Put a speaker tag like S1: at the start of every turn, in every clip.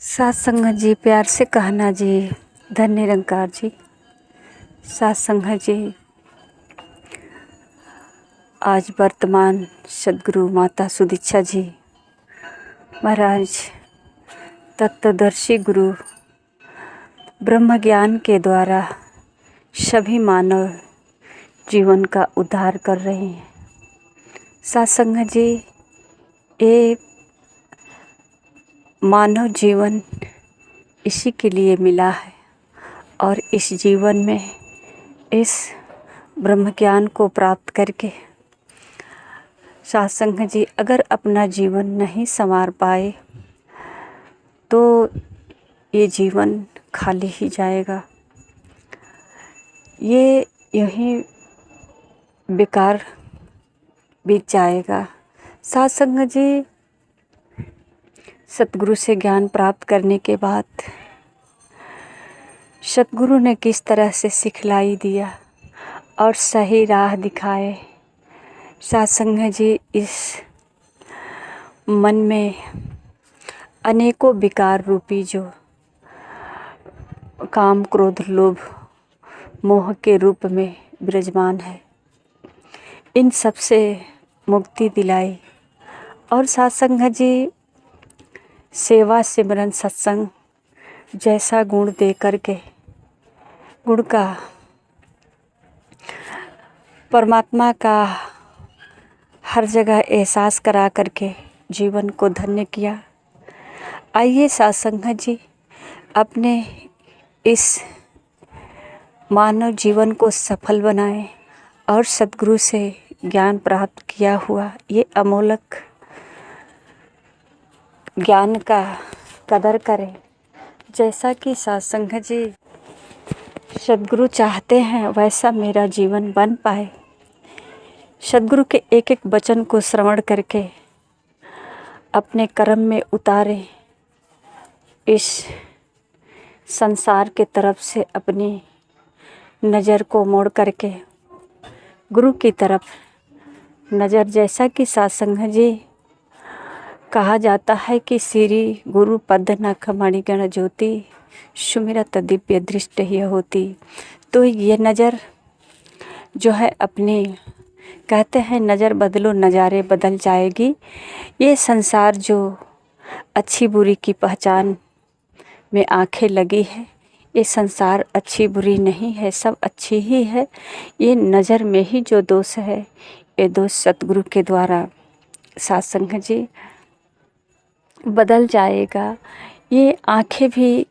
S1: सात संगत जी, प्यार से कहना जी, धन निरंकार जी। सात संगत जी, आज वर्तमान सदगुरु माता सुदीक्षा जी महाराज तत्वदर्शी गुरु ब्रह्म ज्ञान के द्वारा सभी मानव जीवन का उद्धार कर रहे हैं। सात संगत जी, ये मानव जीवन इसी के लिए मिला है और इस जीवन में इस ब्रह्म ज्ञान को प्राप्त करके सात संगत जी अगर अपना जीवन नहीं संवार पाए तो ये जीवन खाली ही जाएगा, ये यहीं बेकार बीत जाएगा। सात संगत जी, सतगुरु से ज्ञान प्राप्त करने के बाद सतगुरु ने किस तरह से सिखलाई दिया और सही राह दिखाए। सात संगत जी, इस मन में अनेकों विकार रूपी जो काम क्रोध लोभ मोह के रूप में विराजमान है, इन सब से मुक्ति दिलाई। और सात संगत जी, सेवा सिमरन सत्संग जैसा गुण दे करके गुण का परमात्मा का हर जगह एहसास करा करके जीवन को धन्य किया। आइए सात संगत जी, अपने इस मानव जीवन को सफल बनाएं और सतगुरु से ज्ञान प्राप्त किया हुआ ये अमोलक ज्ञान का कदर करें। जैसा कि सात संगत जी सतगुरु चाहते हैं वैसा मेरा जीवन बन पाए। सतगुरु के एक एक वचन को श्रवण करके अपने कर्म में उतारें, इस संसार के तरफ से अपनी नज़र को मोड़ करके गुरु की तरफ नज़र। जैसा कि सात संगत जी कहा जाता है कि श्री गुरु पद नख मणिगण ज्योति सुमिरत दिव्य दृष्टि ही होती। तो ये नज़र जो है अपनी, कहते हैं नज़र बदलो नज़ारे बदल जाएगी। ये संसार जो अच्छी बुरी की पहचान में आंखें लगी है, ये संसार अच्छी बुरी नहीं है, सब अच्छी ही है। ये नज़र में ही जो दोष है, ये दोष सतगुरु के द्वारा सात संगत जी बदल जाएगा। ये आंखें भी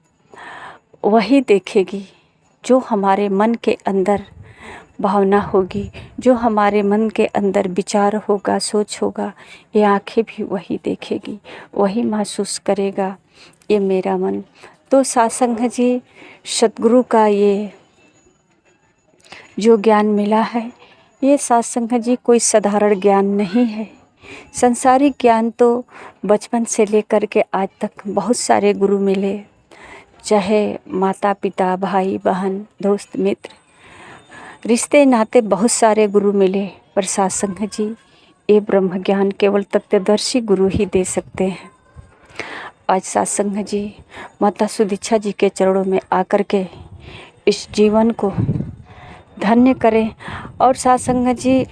S1: वही देखेगी जो हमारे मन के अंदर भावना होगी, जो हमारे मन के अंदर विचार होगा, सोच होगा, ये आंखें भी वही देखेगी, वही महसूस करेगा ये मेरा मन। तो सात संगत जी, सतगुरु का ये जो ज्ञान मिला है, ये सात संगत जी कोई साधारण ज्ञान नहीं है। संसारिक ज्ञान तो बचपन से लेकर के आज तक बहुत सारे गुरु मिले, चाहे माता पिता भाई बहन दोस्त मित्र रिश्ते नाते बहुत सारे गुरु मिले, पर सात संगत जी ये ब्रह्म ज्ञान केवल तत्वदर्शी गुरु ही दे सकते हैं। आज सात संगत जी माता सुदीक्षा जी के चरणों में आकर के इस जीवन को धन्य करें। और सात संगत जी,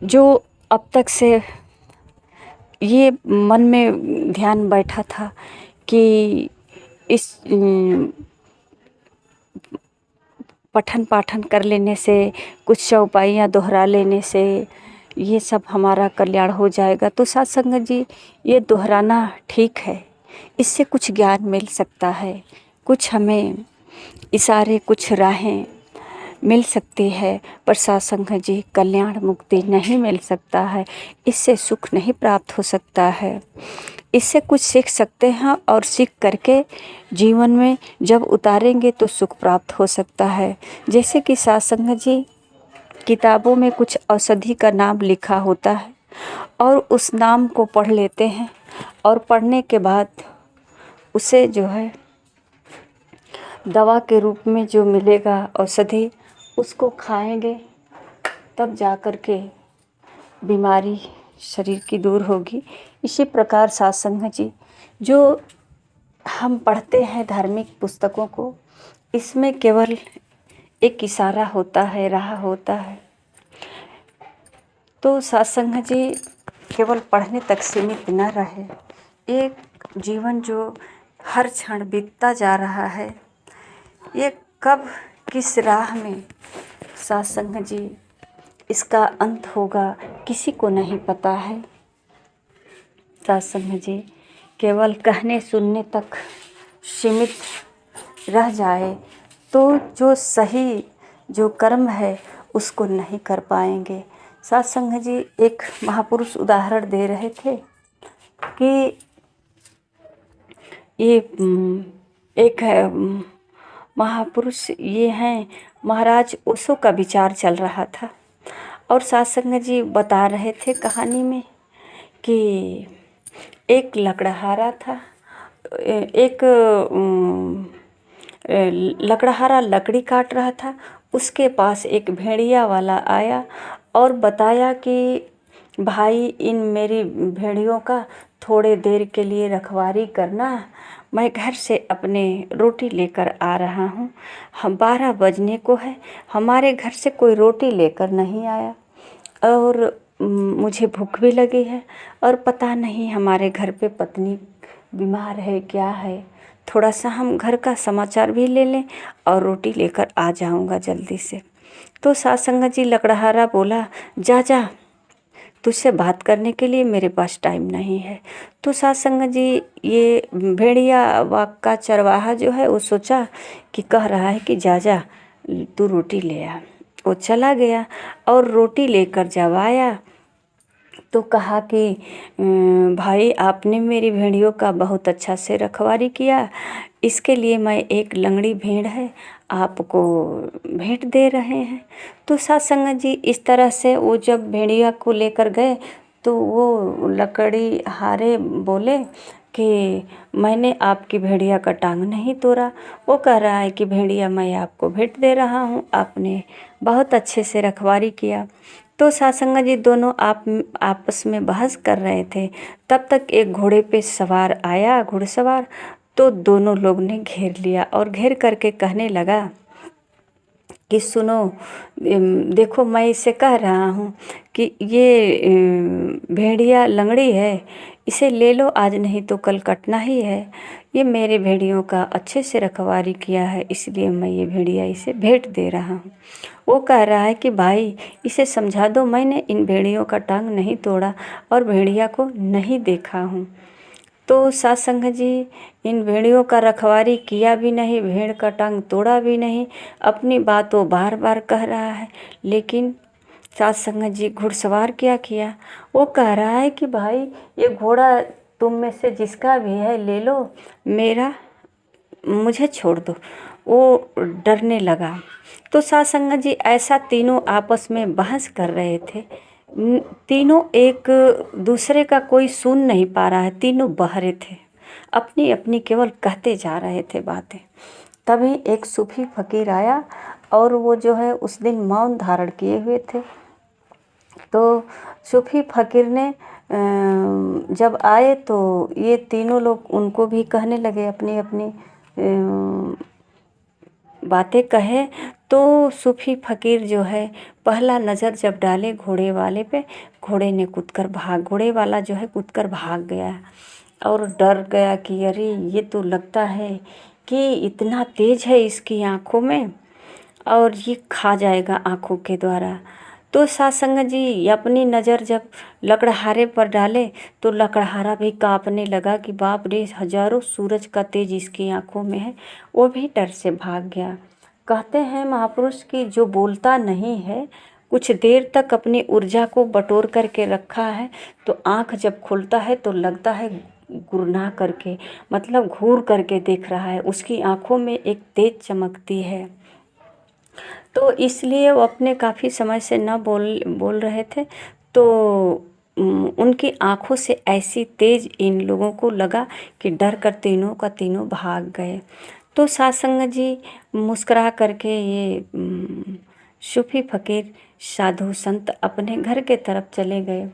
S1: जो अब तक से ये मन में ध्यान बैठा था कि इस पठन पाठन कर लेने से, कुछ चौपाइयाँ दोहरा लेने से ये सब हमारा कल्याण हो जाएगा, तो सात संगत जी ये दोहराना ठीक है, इससे कुछ ज्ञान मिल सकता है, कुछ हमें इशारे, कुछ राहें मिल सकती है, पर सात संगत जी कल्याण मुक्ति नहीं मिल सकता है, इससे सुख नहीं प्राप्त हो सकता है। इससे कुछ सीख सकते हैं और सीख करके जीवन में जब उतारेंगे तो सुख प्राप्त हो सकता है। जैसे कि सात संगत जी किताबों में कुछ औषधि का नाम लिखा होता है और उस नाम को पढ़ लेते हैं और पढ़ने के बाद उसे जो है दवा के रूप में जो मिलेगा औषधि, उसको खाएंगे तब जा कर के बीमारी शरीर की दूर होगी। इसी प्रकार सत्संग जी जो हम पढ़ते हैं धार्मिक पुस्तकों को, इसमें केवल एक इशारा होता है, राह होता है। तो सत्संग जी केवल पढ़ने तक सीमित न रहे। एक जीवन जो हर क्षण बीतता जा रहा है, ये कब किस राह में सत्संग जी इसका अंत होगा किसी को नहीं पता है। सत्संग जी केवल कहने सुनने तक सीमित रह जाए तो जो सही जो कर्म है उसको नहीं कर पाएंगे। सत्संग जी एक महापुरुष उदाहरण दे रहे थे कि ये एक है महापुरुष, ये हैं महाराज ओशो का विचार चल रहा था और सत्संग जी बता रहे थे कहानी में कि एक लकड़हारा था, एक लकड़हारा लकड़ी काट रहा था। उसके पास एक भेड़िया वाला आया और बताया कि भाई इन मेरी भेड़ियों का थोड़े देर के लिए रखवारी करना, मैं घर से अपने रोटी लेकर आ रहा हूँ। हम 12 बजने को है, हमारे घर से कोई रोटी लेकर नहीं आया और मुझे भूख भी लगी है और पता नहीं हमारे घर पे पत्नी बीमार है क्या है, थोड़ा सा हम घर का समाचार भी ले लें और रोटी लेकर आ जाऊंगा जल्दी से। तो सत्संग जी लकड़हारा बोला, जा जा, तुझसे बात करने के लिए मेरे पास टाइम नहीं है। तो सत्संग जी ये भेड़िया वाक का चरवाहा जो है वो सोचा कि कह रहा है कि जा जा तू रोटी ले आ। वो चला गया और रोटी लेकर जब आया तो कहा कि भाई आपने मेरी भेड़ियों का बहुत अच्छा से रखवारी किया, इसके लिए मैं एक लंगड़ी भेड़ है आपको भेंट दे रहे हैं। तो सत्संग जी इस तरह से वो जब भेड़िया को लेकर गए तो वो लकड़ी हारे बोले कि मैंने आपकी भेड़िया का टांग नहीं तोड़ा। वो कह रहा है कि भेड़िया मैं आपको भेंट दे रहा हूँ, आपने बहुत अच्छे से रखवारी किया। तो सत्संग जी दोनों आपस में बहस कर रहे थे। तब तक एक घोड़े पे सवार आया, घुड़सवार, तो दोनों लोग ने घेर लिया और घेर करके कहने लगा कि सुनो, देखो मैं इससे कह रहा हूँ कि ये भेड़िया लंगड़ी है, इसे ले लो, आज नहीं तो कल कटना ही है। ये मेरे भेड़ियों का अच्छे से रखवारी किया है, इसलिए मैं ये भेड़िया इसे भेंट दे रहा हूँ। वो कह रहा है कि भाई इसे समझा दो, मैंने इन भेड़ियों का टांग नहीं तोड़ा और भेड़िया को नहीं देखा हूँ। तो सत्संग जी इन भेड़ियों का रखवारी किया भी नहीं, भेड़ का टांग तोड़ा भी नहीं, अपनी बात वो बार बार कह रहा है। लेकिन सत्संग जी घुड़सवार क्या किया, वो कह रहा है कि भाई ये घोड़ा तुम में से जिसका भी है ले लो, मेरा मुझे छोड़ दो। वो डरने लगा। तो सत्संग जी ऐसा तीनों आपस में बहस कर रहे थे, तीनों एक दूसरे का कोई सुन नहीं पा रहा है, तीनों बहरे थे, अपनी अपनी केवल कहते जा रहे थे बातें। तभी एक सूफी फकीर आया और वो जो है उस दिन मौन धारण किए हुए थे। तो सूफी फकीर ने जब आए तो ये तीनों लोग उनको भी कहने लगे, अपनी अपनी बातें कहे। तो सूफी फकीर जो है पहला नज़र जब डाले घोड़े वाले पे, घोड़े वाला जो है कूदकर भाग गया और डर गया कि अरे ये तो लगता है कि इतना तेज है इसकी आँखों में और ये खा जाएगा आँखों के द्वारा। तो सत्संग जी अपनी नज़र जब लकड़हारे पर डाले तो लकड़हारा भी कांपने लगा कि बाप रे, हजारों सूरज का तेज इसकी आँखों में है। वो भी डर से भाग गया। कहते हैं महापुरुष की जो बोलता नहीं है, कुछ देर तक अपनी ऊर्जा को बटोर करके रखा है, तो आँख जब खुलता है तो लगता है गुरना करके, मतलब घूर करके देख रहा है, उसकी आँखों में एक तेज चमकती है। तो इसलिए वो अपने काफ़ी समय से न बोल रहे थे। तो उनकी आँखों से ऐसी तेज इन लोगों को लगा कि डर कर तीनों का तीनों भाग गए। तो सत्संग जी मुस्कुरा करके ये सूफी फकीर साधु संत अपने घर के तरफ चले गए।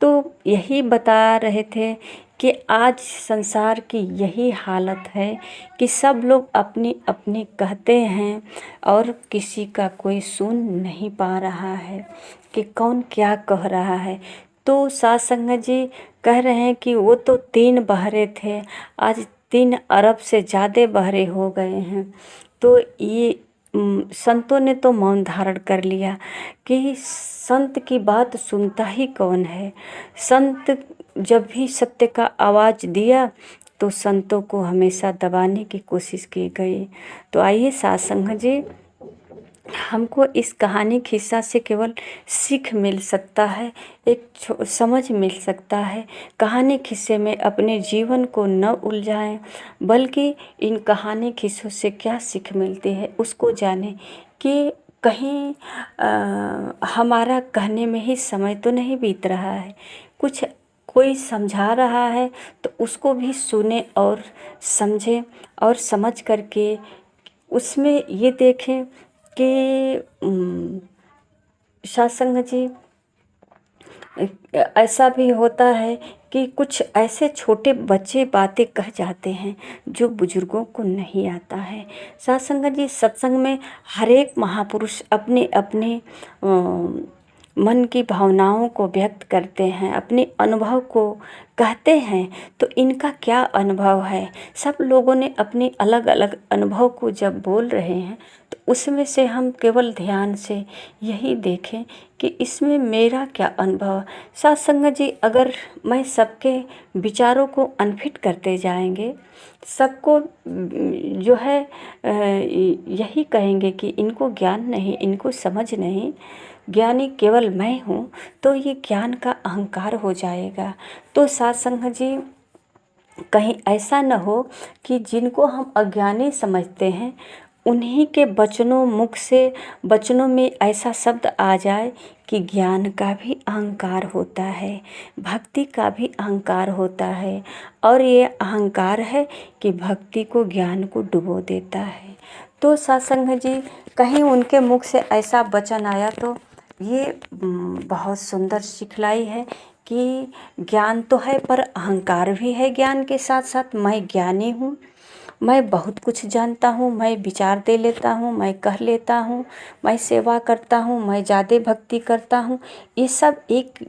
S1: तो यही बता रहे थे कि आज संसार की यही हालत है कि सब लोग अपनी अपनी कहते हैं और किसी का कोई सुन नहीं पा रहा है कि कौन क्या कह रहा है। तो साध संगत जी कह रहे हैं कि वो तो 3 बहरे थे, आज 3 अरब से ज़्यादा बहरे हो गए हैं। तो ये संतों ने तो मौन धारण कर लिया कि संत की बात सुनता ही कौन है। संत जब भी सत्य का आवाज़ दिया तो संतों को हमेशा दबाने की कोशिश की गई। तो आइए साध संगत जी, हमको इस कहानी खिस्सा से केवल सीख मिल सकता है, एक समझ मिल सकता है। कहानी खिस्से में अपने जीवन को न उलझाएं, बल्कि इन कहानी खिस्सों से क्या सीख मिलती है उसको जानें कि कहीं हमारा कहने में ही समय तो नहीं बीत रहा है, कुछ कोई समझा रहा है तो उसको भी सुने और समझें और समझ करके उसमें ये देखें कि साध संगत जी ऐसा भी होता है कि कुछ ऐसे छोटे बच्चे बातें कह जाते हैं जो बुजुर्गों को नहीं आता है। साध संगत जी, सत्संग में हर एक महापुरुष अपने अपने मन की भावनाओं को व्यक्त करते हैं, अपने अनुभव को कहते हैं। तो इनका क्या अनुभव है, सब लोगों ने अपने अलग अलग अनुभव को जब बोल रहे हैं तो उसमें से हम केवल ध्यान से यही देखें कि इसमें मेरा क्या अनुभव। साध संगत जी, अगर मैं सबके विचारों को अनफिट करते जाएंगे, सबको जो है यही कहेंगे कि इनको ज्ञान नहीं, इनको समझ नहीं, ज्ञानी केवल मैं हूँ, तो ये ज्ञान का अहंकार हो जाएगा। तो साध संगत जी, कहीं ऐसा न हो कि जिनको हम अज्ञानी समझते हैं उन्हीं के वचनों में ऐसा शब्द आ जाए कि ज्ञान का भी अहंकार होता है, भक्ति का भी अहंकार होता है, और ये अहंकार है कि भक्ति को, ज्ञान को डुबो देता है। तो साध संगत जी, कहीं उनके मुख से ऐसा वचन आया तो ये बहुत सुंदर सिखलाई है कि ज्ञान तो है पर अहंकार भी है। ज्ञान के साथ साथ मैं ज्ञानी हूँ, मैं बहुत कुछ जानता हूँ, मैं विचार दे लेता हूँ, मैं कह लेता हूँ, मैं सेवा करता हूँ, मैं ज़्यादा भक्ति करता हूँ। ये सब एक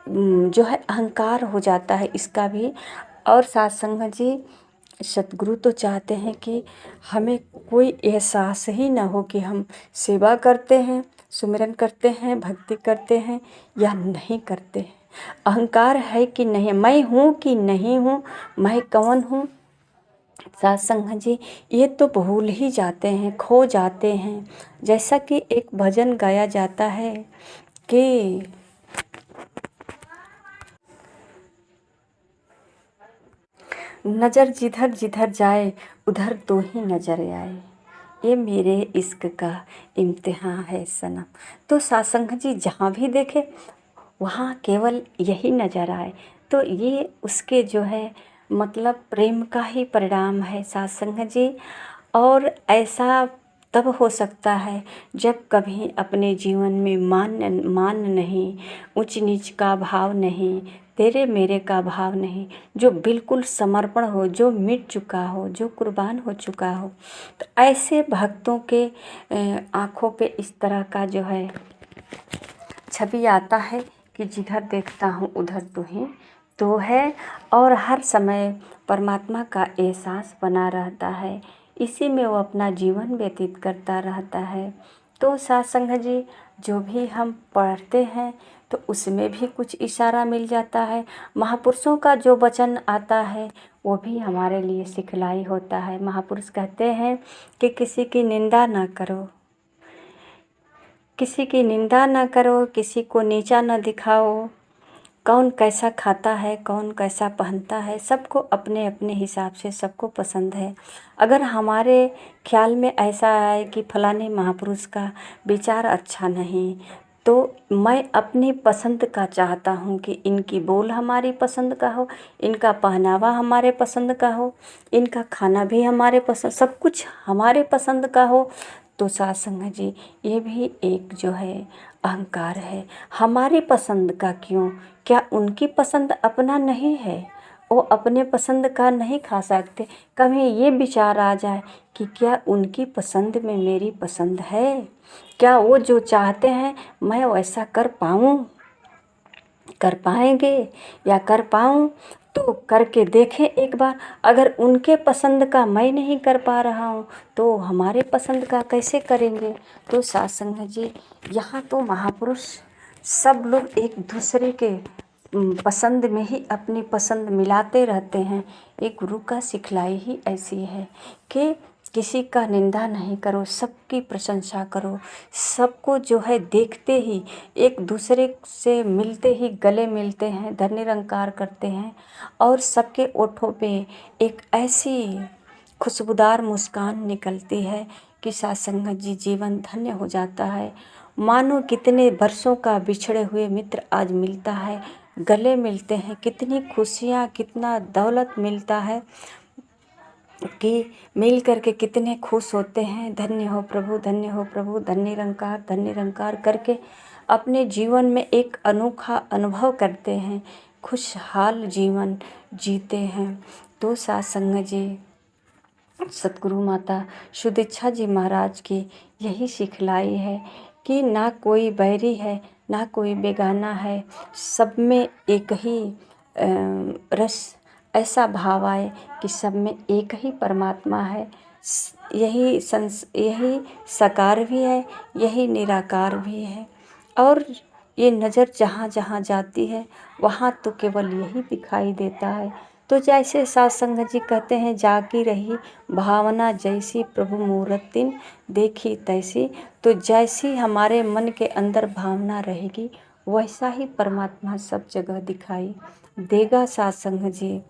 S1: जो है अहंकार हो जाता है इसका भी। और साध संगत जी, सतगुरु तो चाहते हैं कि हमें कोई एहसास ही ना हो कि हम सेवा करते हैं, सुमिरन करते हैं, भक्ति करते हैं या नहीं करते हैं। अहंकार है कि नहीं, मैं हूँ कि नहीं हूँ, मैं कौन हूँ। साध संगत जी, ये तो भूल ही जाते हैं, खो जाते हैं। जैसा कि एक भजन गाया जाता है कि नज़र जिधर जिधर जाए उधर तो ही नज़र आए, ये मेरे इश्क का इम्तिहान है सनम। तो साध संगत जी, जहाँ भी देखे वहाँ केवल यही नज़र आए, तो ये उसके जो है मतलब प्रेम का ही परिणाम है साध संगत जी। और ऐसा तब हो सकता है जब कभी अपने जीवन में मान नहीं, ऊंच नीच का भाव नहीं, तेरे मेरे का भाव नहीं, जो बिल्कुल समर्पण हो, जो मिट चुका हो, जो कुर्बान हो चुका हो। तो ऐसे भक्तों के आँखों पे इस तरह का जो है छवि आता है कि जिधर देखता हूँ उधर तो ही तो है, और हर समय परमात्मा का एहसास बना रहता है, इसी में वो अपना जीवन व्यतीत करता रहता है। तो साध संगत जी, जो भी हम पढ़ते हैं तो उसमें भी कुछ इशारा मिल जाता है। महापुरुषों का जो वचन आता है वो भी हमारे लिए सिखलाई होता है। महापुरुष कहते हैं कि किसी की निंदा ना करो, किसी की निंदा ना करो, किसी को नीचा ना दिखाओ। कौन कैसा खाता है, कौन कैसा पहनता है, सबको अपने अपने हिसाब से सबको पसंद है। अगर हमारे ख्याल में ऐसा आए कि फलाने महापुरुष का विचार अच्छा नहीं, तो मैं अपनी पसंद का चाहता हूँ कि इनकी बोल हमारी पसंद का हो, इनका पहनावा हमारे पसंद का हो, इनका खाना भी हमारे पसंद, सब कुछ हमारे पसंद का हो। तो साथ संगत जी ये भी एक जो है अहंकार है। हमारी पसंद का क्यों, क्या उनकी पसंद अपना नहीं है? वो अपने पसंद का नहीं खा सकते? कभी ये विचार आ जाए कि क्या उनकी पसंद में मेरी पसंद है? क्या वो जो चाहते हैं मैं वैसा कर पाऊँ, कर पाएंगे या कर पाऊँ? तो करके देखें एक बार। अगर उनके पसंद का मैं नहीं कर पा रहा हूँ तो हमारे पसंद का कैसे करेंगे? तो साथ संगत जी यहाँ तो महापुरुष सब लोग एक दूसरे के पसंद में ही अपनी पसंद मिलाते रहते हैं। एक गुरु का सिखलाई ही ऐसी है कि किसी का निंदा नहीं करो, सबकी प्रशंसा करो। सबको जो है देखते ही, एक दूसरे से मिलते ही गले मिलते हैं, धन्य निरंकार करते हैं और सबके ओठों पे एक ऐसी खुशबूदार मुस्कान निकलती है कि साथ संगत जी जीवन धन्य हो जाता है। मानो कितने वर्षों का बिछड़े हुए मित्र आज मिलता है, गले मिलते हैं। कितनी खुशियाँ, कितना दौलत मिलता है कि मिल करके कितने खुश होते हैं। धन्य हो प्रभु, धन्य हो प्रभु, धन्य निरंकार करके अपने जीवन में एक अनोखा अनुभव करते हैं, खुशहाल जीवन जीते हैं। तो साथ संगत जी सतगुरु माता सुदीक्षा जी महाराज की यही सिखलाई है कि ना कोई बैरी है, ना कोई बेगाना है, सब में एक ही रस, ऐसा भाव आए कि सब में एक ही परमात्मा है। यही साकार भी है, यही निराकार भी है। और ये नज़र जहाँ जहाँ जाती है वहाँ तो केवल यही दिखाई देता है। तो जैसे साथ संगत जी कहते हैं, जागी रही भावना जैसी प्रभु मूर्तिन देखी तैसी। तो जैसी हमारे मन के अंदर भावना रहेगी वैसा ही परमात्मा सब जगह दिखाई देगा। साथ संगत जी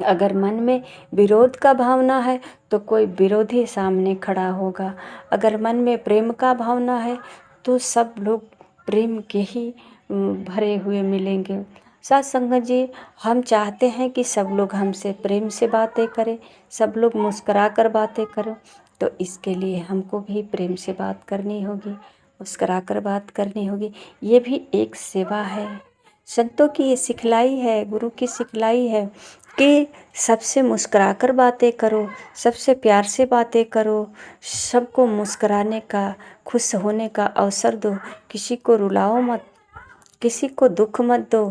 S1: अगर मन में विरोध का भावना है तो कोई विरोधी सामने खड़ा होगा। अगर मन में प्रेम का भावना है तो सब लोग प्रेम के ही भरे हुए मिलेंगे। साथ संगत जी हम चाहते हैं कि सब लोग हमसे प्रेम से बातें करें, सब लोग मुस्कुरा कर बातें करें। तो इसके लिए हमको भी प्रेम से बात करनी होगी, मुस्कुरा कर बात करनी होगी। ये भी एक सेवा है। संतों की ये सिखलाई है, गुरु की सिखलाई है कि सबसे मुस्कुरा कर बातें करो, सबसे प्यार से बातें करो, सबको मुस्कुराने का, खुश होने का अवसर दो। किसी को रुलाओ मत, किसी को दुख मत दो,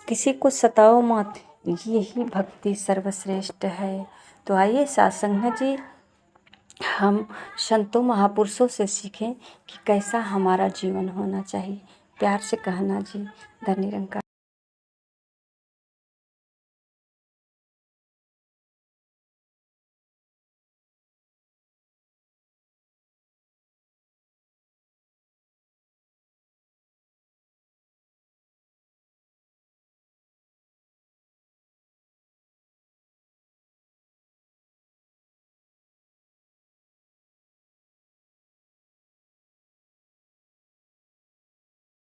S1: किसी को सताओ मत। यही भक्ति सर्वश्रेष्ठ है। तो आइए साथ संगत जी हम संतों महापुरुषों से सीखें कि कैसा हमारा जीवन होना चाहिए। प्यार से कहना जी। धन्य निरंकार।